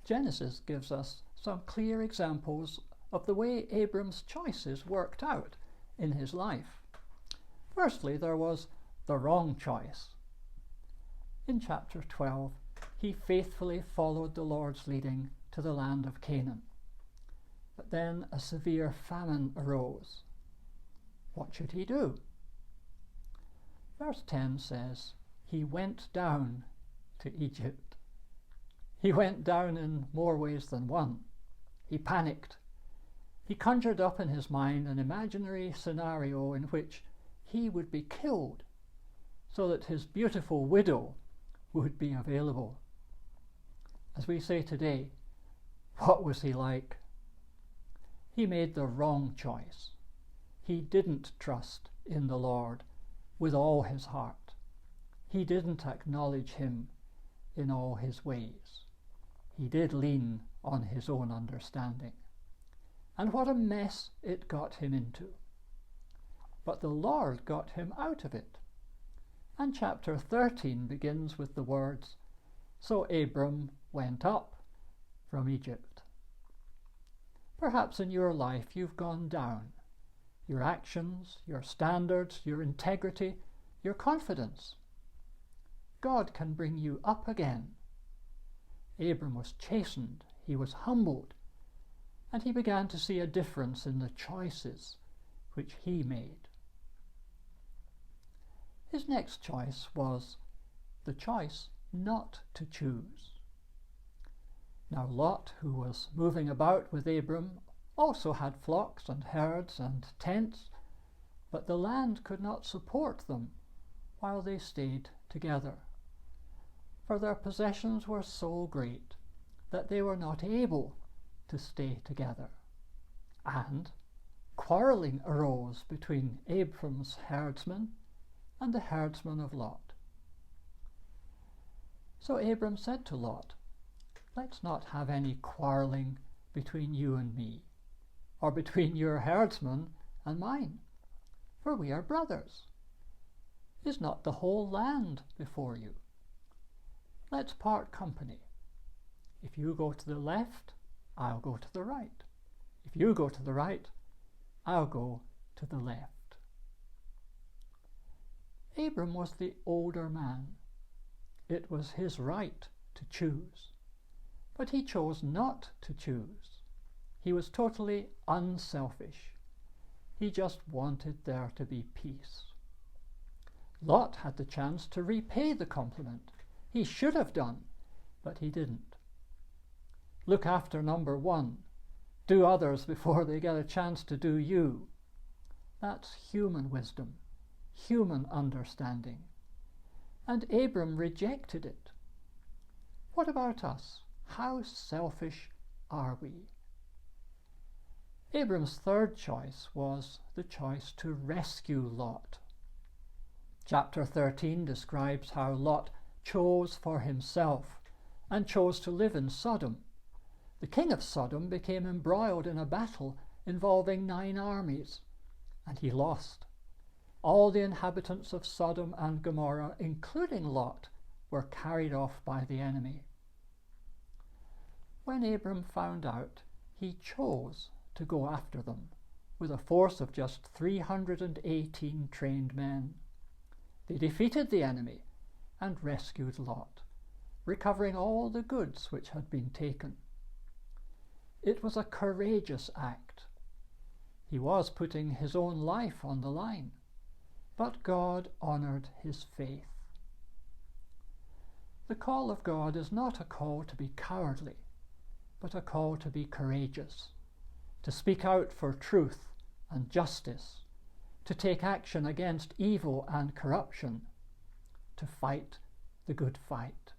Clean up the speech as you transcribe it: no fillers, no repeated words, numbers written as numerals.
Genesis gives us some clear examples of the way Abram's choices worked out in his life. Firstly, there was the wrong choice. In chapter 12, he faithfully followed the Lord's leading to the land of Canaan. But then a severe famine arose. What should he do? Verse 10 says, he went down to Egypt. He went down in more ways than one. He panicked. He conjured up in his mind an imaginary scenario in which he would be killed so that his beautiful widow would be available. As we say today, what was he like? He made the wrong choice. He didn't trust in the Lord with all his heart. He didn't acknowledge him in all his ways. He did lean on his own understanding. And what a mess it got him into. But the Lord got him out of it. And chapter 13 begins with the words, "So Abram went up from Egypt." Perhaps in your life you've gone down. Your actions, your standards, your integrity, your confidence. God can bring you up again. Abram was chastened, he was humbled, and he began to see a difference in the choices which he made. His next choice was the choice not to choose. Now Lot, who was moving about with Abram, also had flocks and herds and tents, but the land could not support them while they stayed together. For their possessions were so great that they were not able to stay together. And quarrelling arose between Abram's herdsmen and the herdsmen of Lot. So Abram said to Lot, "Let's not have any quarrelling between you and me, or between your herdsmen and mine, for we are brothers. Is not the whole land before you? Let's part company. If you go to the left, I'll go to the right. If you go to the right, I'll go to the left." Abram was the older man. It was his right to choose. But he chose not to choose. He was totally unselfish. He just wanted there to be peace. Lot had the chance to repay the compliment. He should have done, but he didn't. Look after number one. Do others before they get a chance to do you. That's human wisdom, human understanding. And Abram rejected it. What about us? How selfish are we? Abram's third choice was the choice to rescue Lot. Chapter 13 describes how Lot chose for himself and chose to live in Sodom. The king of Sodom became embroiled in a battle involving 9 armies, and he lost. All the inhabitants of Sodom and Gomorrah, including Lot, were carried off by the enemy. When Abram found out, he chose to go after them with a force of just 318 trained men. They defeated the enemy and rescued Lot, recovering all the goods which had been taken. It was a courageous act. He was putting his own life on the line, but God honored his faith. The call of God is not a call to be cowardly, but a call to be courageous, to speak out for truth and justice, to take action against evil and corruption, to fight the good fight.